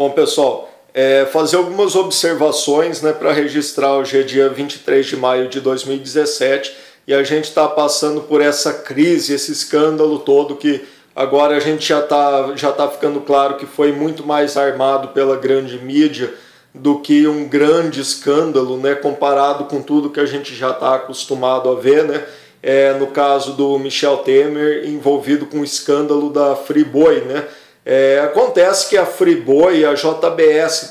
Bom, pessoal, fazer algumas observações, né, para registrar hoje é dia 23 de maio de 2017 e a gente está passando por essa crise, esse escândalo todo que agora a gente já tá ficando claro que foi muito mais armado pela grande mídia do que um grande escândalo, né, comparado com tudo que a gente já está acostumado a ver, né? No caso do Michel Temer envolvido com o escândalo da Friboi, né? Acontece que a Friboi, a JBS,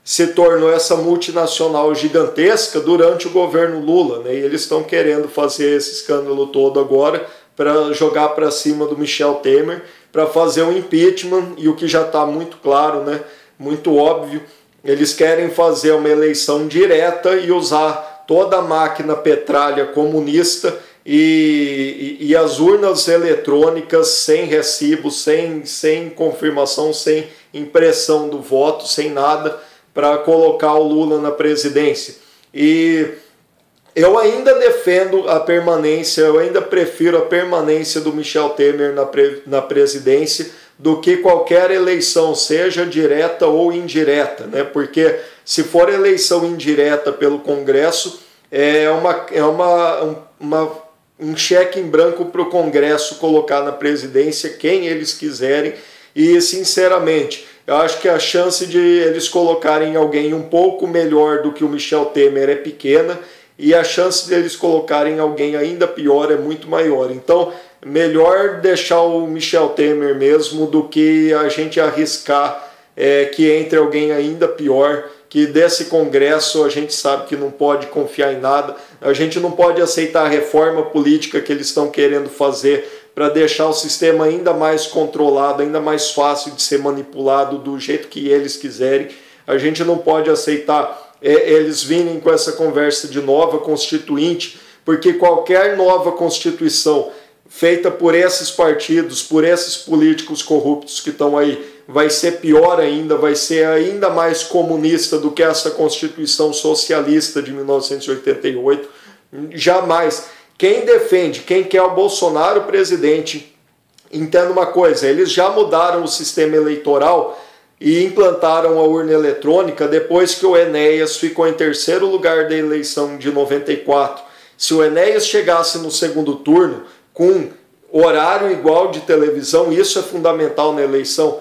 se tornou essa multinacional gigantesca durante o governo Lula, né? E eles estão querendo fazer esse escândalo todo agora para jogar para cima do Michel Temer, para fazer um impeachment, e o que já está muito claro, né? Muito óbvio, eles querem fazer uma eleição direta e usar toda a máquina petralha comunista e as urnas eletrônicas sem recibo, sem confirmação, sem impressão do voto, sem nada, para colocar o Lula na presidência. E eu ainda defendo a permanência, eu ainda prefiro a permanência do Michel Temer na presidência do que qualquer eleição, seja direta ou indireta, né? Porque se for eleição indireta pelo Congresso, é um cheque em branco para o Congresso colocar na presidência quem eles quiserem e, sinceramente, eu acho que a chance de eles colocarem alguém um pouco melhor do que o Michel Temer é pequena e a chance de eles colocarem alguém ainda pior é muito maior. Então, melhor deixar o Michel Temer mesmo do que a gente arriscar que entre alguém ainda pior, que desse Congresso a gente sabe que não pode confiar em nada, a gente não pode aceitar a reforma política que eles estão querendo fazer para deixar o sistema ainda mais controlado, ainda mais fácil de ser manipulado do jeito que eles quiserem. A gente não pode aceitar eles virem com essa conversa de nova constituinte, porque qualquer nova constituição feita por esses partidos, por esses políticos corruptos que estão aí, vai ser pior ainda, vai ser ainda mais comunista do que essa Constituição socialista de 1988. Jamais. Quem defende, quem quer o Bolsonaro presidente, entenda uma coisa, eles já mudaram o sistema eleitoral e implantaram a urna eletrônica depois que o Enéas ficou em terceiro lugar da eleição de 94. Se o Enéas chegasse no segundo turno com horário igual de televisão, isso é fundamental na eleição.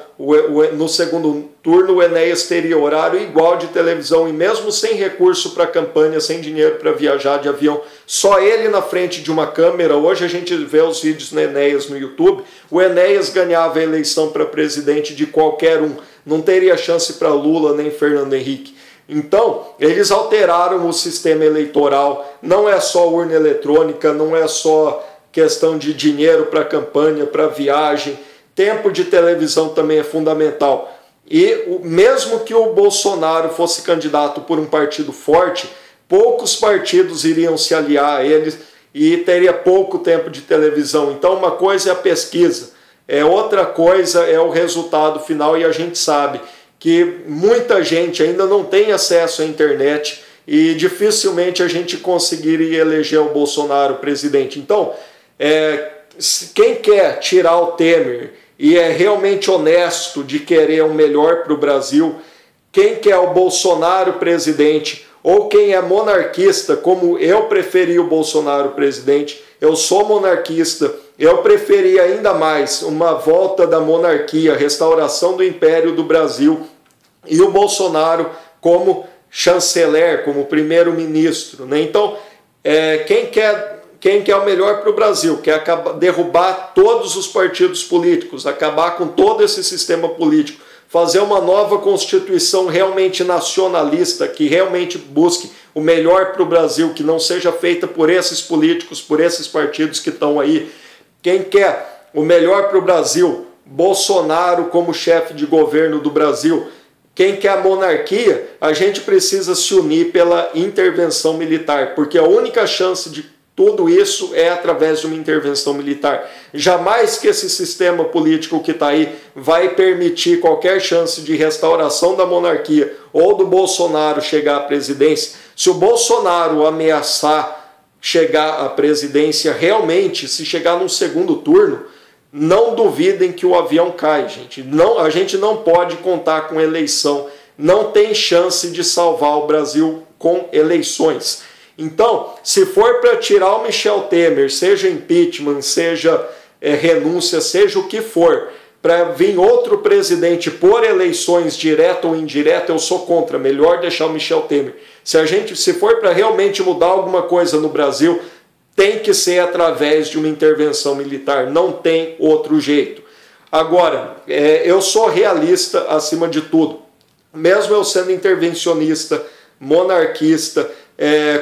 No segundo turno, o Enéas teria horário igual de televisão e mesmo sem recurso para campanha, sem dinheiro para viajar de avião, só ele na frente de uma câmera. Hoje a gente vê os vídeos do Enéas no YouTube. O Enéas ganhava a eleição para presidente de qualquer um. Não teria chance para Lula nem Fernando Henrique. Então, eles alteraram o sistema eleitoral. Não é só urna eletrônica, não é só questão de dinheiro para campanha, para viagem, tempo de televisão também é fundamental. E mesmo que o Bolsonaro fosse candidato por um partido forte, poucos partidos iriam se aliar a ele e teria pouco tempo de televisão. Então uma coisa é a pesquisa, outra coisa é o resultado final, e a gente sabe que muita gente ainda não tem acesso à internet e dificilmente a gente conseguiria eleger o Bolsonaro presidente. Então, quem quer tirar o Temer e é realmente honesto de querer o melhor para o Brasil, quem quer o Bolsonaro presidente, ou quem é monarquista, como eu preferi o Bolsonaro presidente, eu sou monarquista, eu preferi ainda mais uma volta da monarquia, restauração do Império do Brasil, e o Bolsonaro como chanceler, como primeiro-ministro, né? Então, quem quer o melhor para o Brasil, quer derrubar todos os partidos políticos, acabar com todo esse sistema político, fazer uma nova Constituição realmente nacionalista, que realmente busque o melhor para o Brasil, que não seja feita por esses políticos, por esses partidos que estão aí. Quem quer o melhor para o Brasil, Bolsonaro como chefe de governo do Brasil. Quem quer a monarquia, a gente precisa se unir pela intervenção militar, porque a única chance de tudo isso é através de uma intervenção militar. Jamais que esse sistema político que está aí vai permitir qualquer chance de restauração da monarquia ou do Bolsonaro chegar à presidência. Se o Bolsonaro ameaçar chegar à presidência realmente, se chegar num segundo turno, não duvidem que o avião cai, gente. Não, a gente não pode contar com eleição. Não tem chance de salvar o Brasil com eleições. Então, se for para tirar o Michel Temer, seja impeachment, seja renúncia, seja o que for, para vir outro presidente por eleições direta ou indireta, eu sou contra. Melhor deixar o Michel Temer. Se for para realmente mudar alguma coisa no Brasil, tem que ser através de uma intervenção militar. Não tem outro jeito. Agora, eu sou realista acima de tudo. Mesmo eu sendo intervencionista, monarquista,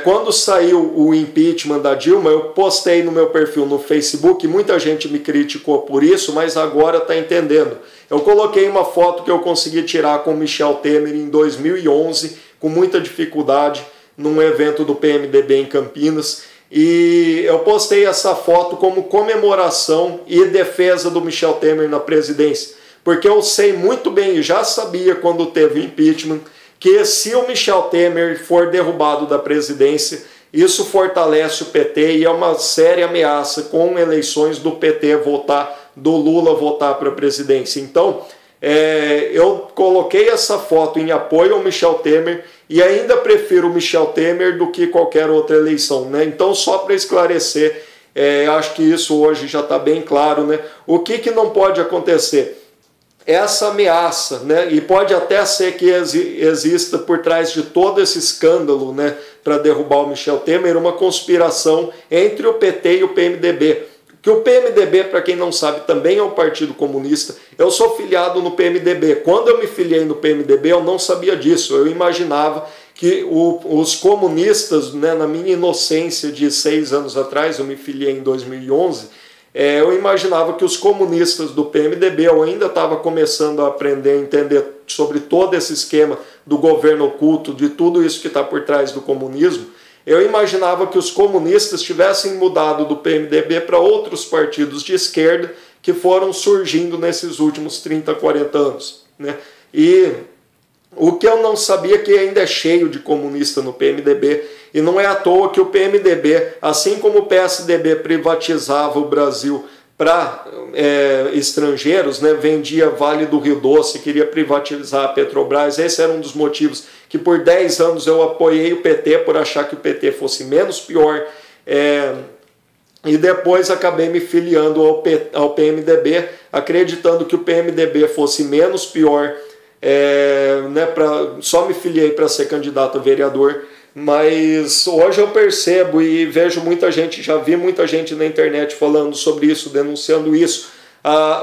quando saiu o impeachment da Dilma, eu postei no meu perfil no Facebook, muita gente me criticou por isso, mas agora está entendendo. Eu coloquei uma foto que eu consegui tirar com o Michel Temer em 2011, com muita dificuldade, num evento do PMDB em Campinas, e eu postei essa foto como comemoração e defesa do Michel Temer na presidência, porque eu sei muito bem, e já sabia quando teve o impeachment, que se o Michel Temer for derrubado da presidência, isso fortalece o PT e é uma séria ameaça com eleições do PT votar, do Lula votar para a presidência. Então, eu coloquei essa foto em apoio ao Michel Temer e ainda prefiro o Michel Temer do que qualquer outra eleição, né? Então, só para esclarecer, acho que isso hoje já está bem claro, né? O que não pode acontecer? Essa ameaça, né? E pode até ser que exista por trás de todo esse escândalo, né, para derrubar o Michel Temer, uma conspiração entre o PT e o PMDB. Que o PMDB, para quem não sabe, também é o Partido Comunista. Eu sou filiado no PMDB. Quando eu me filiei no PMDB, eu não sabia disso. Eu imaginava que os comunistas, né, na minha inocência de 6 anos atrás, eu me filiei em 2011, eu imaginava que os comunistas do PMDB, eu ainda estava começando a aprender a entender sobre todo esse esquema do governo oculto, de tudo isso que está por trás do comunismo. Eu imaginava que os comunistas tivessem mudado do PMDB para outros partidos de esquerda que foram surgindo nesses últimos 30, 40 anos, né? E o que eu não sabia é que ainda é cheio de comunista no PMDB, e não é à toa que o PMDB, assim como o PSDB privatizava o Brasil para estrangeiros, né, vendia Vale do Rio Doce, queria privatizar a Petrobras. Esse era um dos motivos que por 10 anos eu apoiei o PT, por achar que o PT fosse menos pior, e depois acabei me filiando ao PMDB, acreditando que o PMDB fosse menos pior, né, só me filiei para ser candidato a vereador. Mas hoje eu percebo e vejo muita gente, já vi muita gente na internet falando sobre isso, denunciando isso.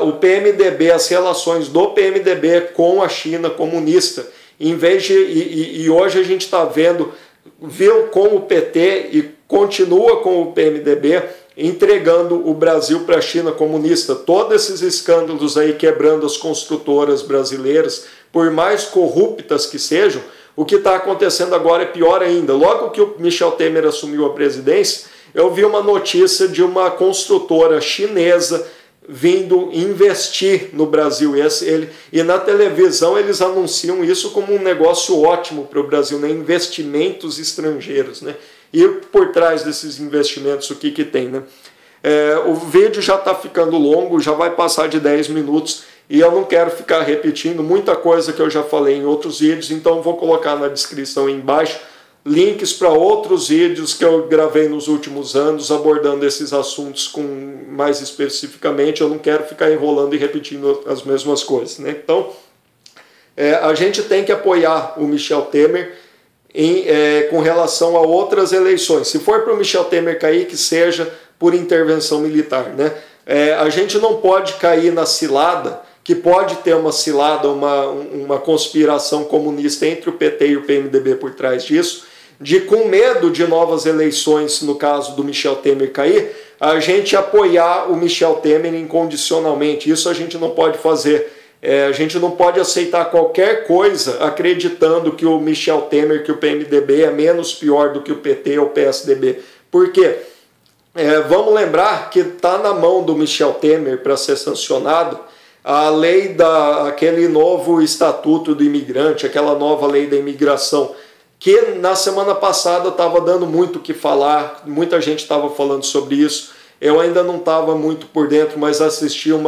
O PMDB, as relações do PMDB com a China comunista, e hoje a gente está viu com o PT e continua com o PMDB entregando o Brasil para a China comunista. Todos esses escândalos aí quebrando as construtoras brasileiras, por mais corruptas que sejam, o que está acontecendo agora é pior ainda. Logo que o Michel Temer assumiu a presidência, eu vi uma notícia de uma construtora chinesa vindo investir no Brasil. E na televisão eles anunciam isso como um negócio ótimo para o Brasil, né? Investimentos estrangeiros, né? E por trás desses investimentos, o que tem, né? O vídeo já está ficando longo, já vai passar de 10 minutos, e eu não quero ficar repetindo muita coisa que eu já falei em outros vídeos, então vou colocar na descrição aí embaixo links para outros vídeos que eu gravei nos últimos anos abordando esses assuntos mais especificamente. Eu não quero ficar enrolando e repetindo as mesmas coisas, né? Então, a gente tem que apoiar o Michel Temer com relação a outras eleições. Se for para o Michel Temer cair, que seja por intervenção militar, né? A gente não pode cair na cilada, que pode ter uma cilada, uma conspiração comunista entre o PT e o PMDB por trás disso, de com medo de novas eleições, no caso do Michel Temer cair, a gente apoiar o Michel Temer incondicionalmente. Isso a gente não pode fazer. A gente não pode aceitar qualquer coisa acreditando que o Michel Temer, que o PMDB é menos pior do que o PT ou o PSDB. Por quê? Vamos lembrar que está na mão do Michel Temer para ser sancionado a lei aquele novo estatuto do imigrante, aquela nova lei da imigração, que na semana passada estava dando muito o que falar, muita gente estava falando sobre isso. Eu ainda não estava muito por dentro, mas assisti um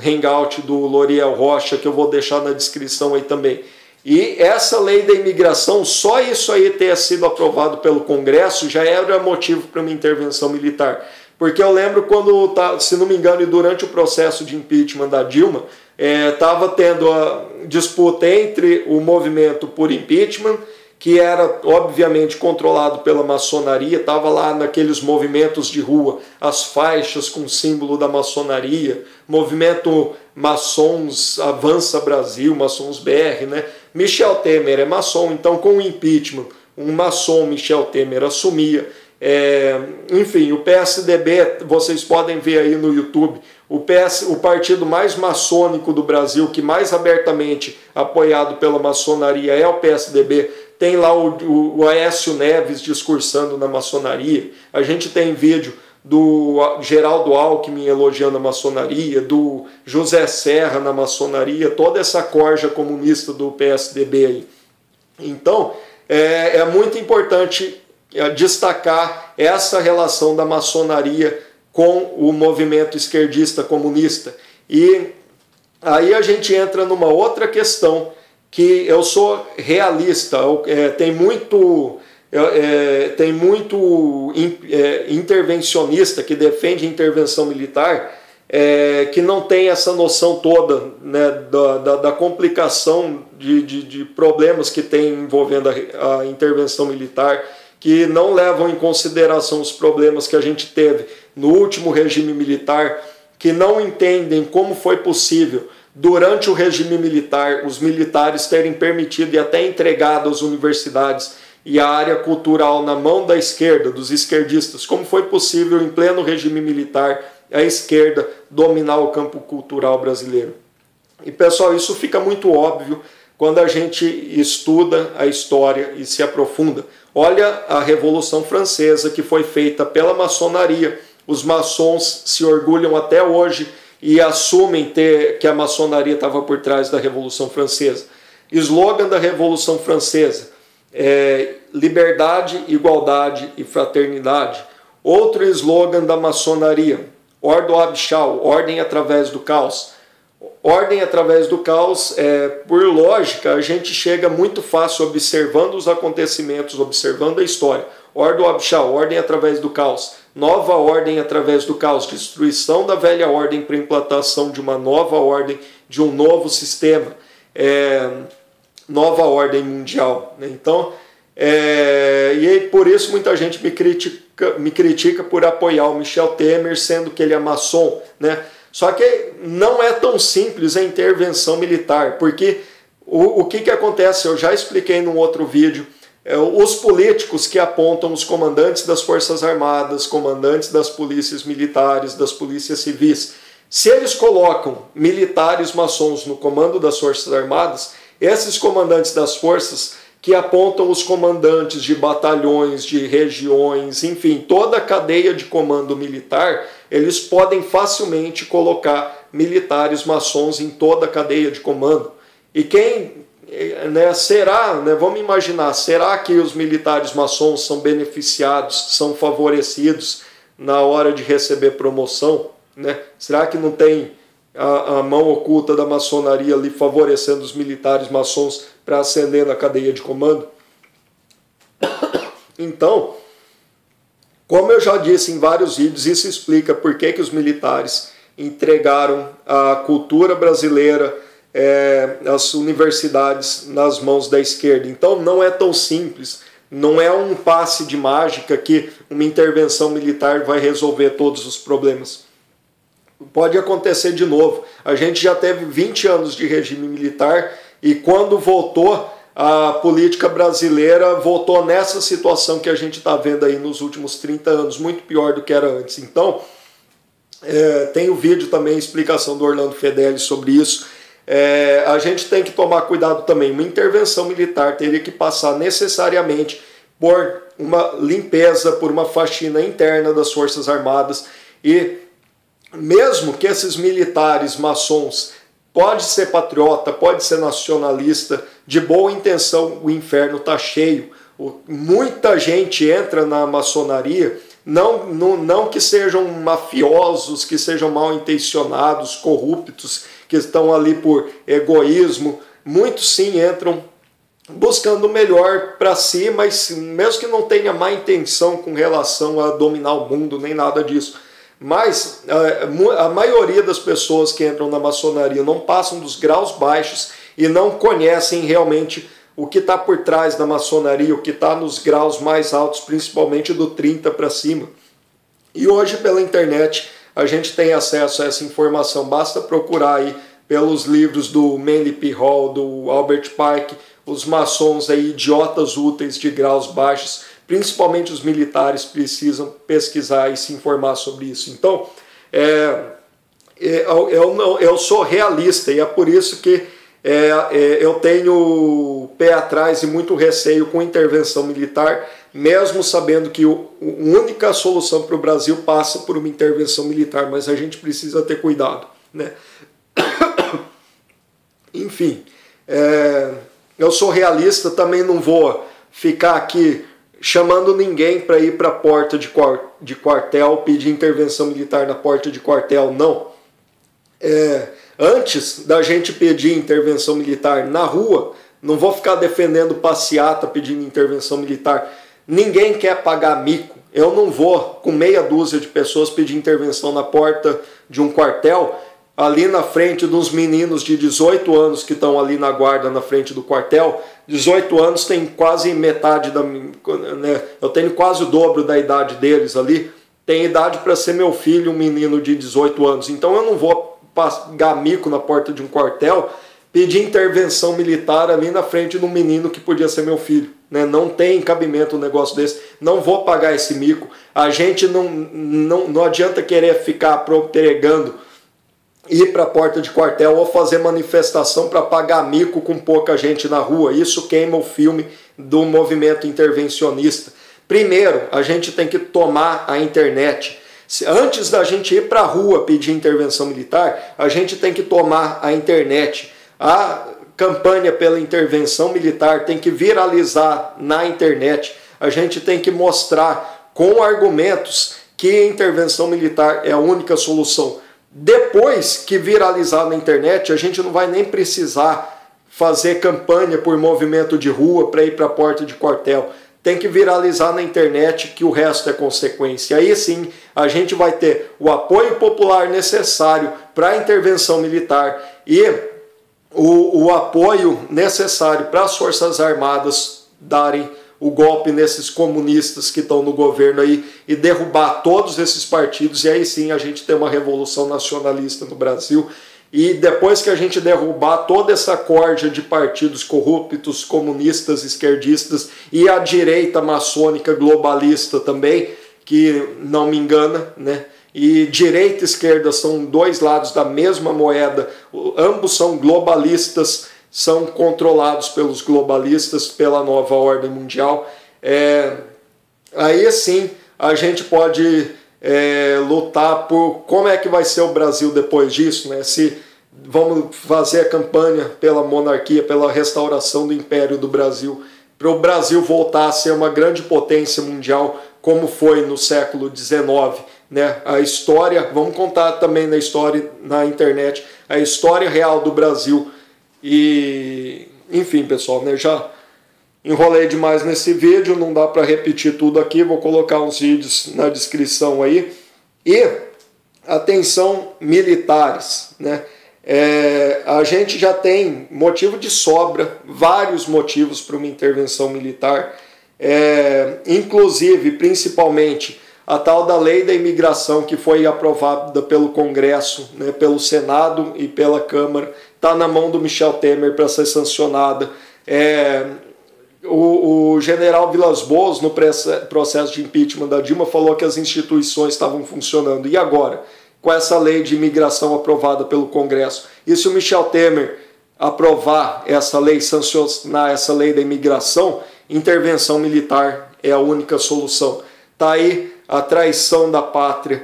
hangout do Loriel Rocha, que eu vou deixar na descrição aí também. E essa lei da imigração, só isso aí ter sido aprovado pelo Congresso já era motivo para uma intervenção militar. Porque eu lembro quando, se não me engano, durante o processo de impeachment da Dilma, estava tendo a disputa entre o movimento por impeachment, que era obviamente controlado pela maçonaria, estava lá naqueles movimentos de rua, as faixas com o símbolo da maçonaria, movimento Maçons Avança Brasil, Maçons BR, né? Michel Temer é maçom, então com o impeachment, um maçom, Michel Temer, assumia. Enfim, o PSDB, vocês podem ver aí no YouTube, o partido mais maçônico do Brasil, que mais abertamente apoiado pela maçonaria é o PSDB, tem lá o Aécio Neves discursando na maçonaria, a gente tem vídeo do Geraldo Alckmin elogiando a maçonaria, do José Serra na maçonaria, toda essa corja comunista do PSDB aí. Então, é muito importante destacar essa relação da maçonaria com o movimento esquerdista comunista. E aí a gente entra numa outra questão, que eu sou realista, tem muito intervencionista que defende intervenção militar, que não tem essa noção toda, né, da complicação de problemas que tem envolvendo a intervenção militar, que não levam em consideração os problemas que a gente teve no último regime militar, que não entendem como foi possível, durante o regime militar, os militares terem permitido e até entregado as universidades e a área cultural na mão da esquerda, dos esquerdistas. Como foi possível, em pleno regime militar, a esquerda dominar o campo cultural brasileiro? E, pessoal, isso fica muito óbvio quando a gente estuda a história e se aprofunda. Olha a Revolução Francesa, que foi feita pela maçonaria. Os maçons se orgulham até hoje e assumem que a maçonaria estava por trás da Revolução Francesa. Slogan da Revolução Francesa: liberdade, igualdade e fraternidade. Outro slogan da maçonaria: Ordo ab chao, ordem através do caos. Ordem através do caos, por lógica, a gente chega muito fácil observando os acontecimentos, observando a história. Ordo ab chao, ordem através do caos. Nova ordem através do caos, destruição da velha ordem para implantação de uma nova ordem, de um novo sistema, nova ordem mundial. Então, e por isso muita gente me critica por apoiar o Michel Temer, sendo que ele é maçom, né? Só que não é tão simples a intervenção militar, porque o que acontece, eu já expliquei num outro vídeo, os políticos que apontam os comandantes das Forças Armadas, comandantes das polícias militares, das polícias civis, se eles colocam militares maçons no comando das Forças Armadas, esses comandantes das forças que apontam os comandantes de batalhões, de regiões, enfim, toda a cadeia de comando militar, eles podem facilmente colocar militares maçons em toda a cadeia de comando. E quem, será, vamos imaginar, será que os militares maçons são beneficiados, são favorecidos na hora de receber promoção? Será que não tem a mão oculta da maçonaria ali favorecendo os militares maçons para ascender na cadeia de comando? Então, como eu já disse em vários vídeos, isso explica por que os militares entregaram a cultura brasileira, as universidades nas mãos da esquerda. Então não é tão simples, não é um passe de mágica que uma intervenção militar vai resolver todos os problemas. Pode acontecer de novo. A gente já teve 20 anos de regime militar e quando voltou, a política brasileira voltou nessa situação que a gente está vendo aí nos últimos 30 anos, muito pior do que era antes. Então, tem o vídeo também, explicação do Orlando Fedeli sobre isso. A gente tem que tomar cuidado também. Uma intervenção militar teria que passar necessariamente por uma limpeza, por uma faxina interna das Forças Armadas. E mesmo que esses militares maçons pode ser patriota, pode ser nacionalista, de boa intenção, o inferno está cheio. Muita gente entra na maçonaria não que sejam mafiosos, que sejam mal intencionados, corruptos, que estão ali por egoísmo. Muitos sim entram buscando o melhor para si, mas mesmo que não tenha má intenção com relação a dominar o mundo, nem nada disso. Mas a maioria das pessoas que entram na maçonaria não passam dos graus baixos e não conhecem realmente o que está por trás da maçonaria, o que está nos graus mais altos, principalmente do 30 para cima. E hoje pela internet a gente tem acesso a essa informação, basta procurar aí pelos livros do Manly P. Hall, do Albert Pike, os maçons aí, idiotas úteis de graus baixos, principalmente os militares precisam pesquisar e se informar sobre isso. Então, eu sou realista e é por isso que eu tenho pé atrás e muito receio com intervenção militar, mesmo sabendo que a única solução para o Brasil passa por uma intervenção militar, mas a gente precisa ter cuidado, né? Enfim, eu sou realista, também não vou ficar aqui chamando ninguém para ir para a porta de quartel, pedir intervenção militar na porta de quartel, não. Antes da gente pedir intervenção militar na rua, não vou ficar defendendo passeata pedindo intervenção militar. Ninguém quer pagar mico. Eu não vou, com meia dúzia de pessoas, pedir intervenção na porta de um quartel, ali na frente dos meninos de 18 anos que estão ali na guarda na frente do quartel. 18 anos tem quase metade da... né, eu tenho quase o dobro da idade deles ali. Tem idade para ser meu filho, um menino de 18 anos. Então eu não vou pagar mico na porta de um quartel, pedir intervenção militar ali na frente de um menino que podia ser meu filho. Né? Não tem cabimento um negócio desse. Não vou pagar esse mico. A gente não adianta querer ficar pregando, ir para a porta de quartel ou fazer manifestação para pagar mico com pouca gente na rua. Isso queima o filme do movimento intervencionista. Primeiro, a gente tem que tomar a internet. Antes da gente ir para a rua pedir intervenção militar, a gente tem que tomar a internet. A campanha pela intervenção militar tem que viralizar na internet. A gente tem que mostrar com argumentos que a intervenção militar é a única solução. Depois que viralizar na internet, a gente não vai nem precisar fazer campanha por movimento de rua para ir para a porta de quartel. Tem que viralizar na internet, que o resto é consequência. Aí sim a gente vai ter o apoio popular necessário para a intervenção militar e o apoio necessário para as Forças Armadas darem o golpe nesses comunistas que estão no governo aí e derrubar todos esses partidos. E aí sim a gente tem uma revolução nacionalista no Brasil. E depois que a gente derrubar toda essa corja de partidos corruptos, comunistas, esquerdistas e a direita maçônica globalista também, que não me engana, né? E direita e esquerda são dois lados da mesma moeda, ambos são globalistas, são controlados pelos globalistas, pela nova ordem mundial. Aí sim a gente pode lutar por como é que vai ser o Brasil depois disso, né? Se vamos fazer a campanha pela monarquia, pela restauração do Império do Brasil, para o Brasil voltar a ser uma grande potência mundial, como foi no século XIX. Né? A história, vamos contar também na história na internet, a história real do Brasil. E, enfim, pessoal, né? Já enrolei demais nesse vídeo, não dá para repetir tudo aqui, vou colocar uns vídeos na descrição aí. E, atenção, militares, né? A gente já tem motivo de sobra, vários motivos para uma intervenção militar, inclusive, principalmente, a tal da lei da imigração que foi aprovada pelo Congresso, né, pelo Senado e pela Câmara, está na mão do Michel Temer para ser sancionada. O general Vilas Boas, no processo de impeachment da Dilma, falou que as instituições estavam funcionando. E agora? Com essa lei de imigração aprovada pelo Congresso. E se o Michel Temer aprovar essa lei, sancionar essa lei da imigração, intervenção militar é a única solução. Está aí a traição da pátria.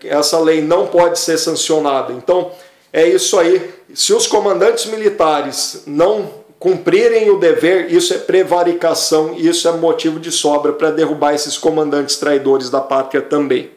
Essa lei não pode ser sancionada. Então, é isso aí. Se os comandantes militares não cumprirem o dever, isso é prevaricação, isso é motivo de sobra para derrubar esses comandantes traidores da pátria também.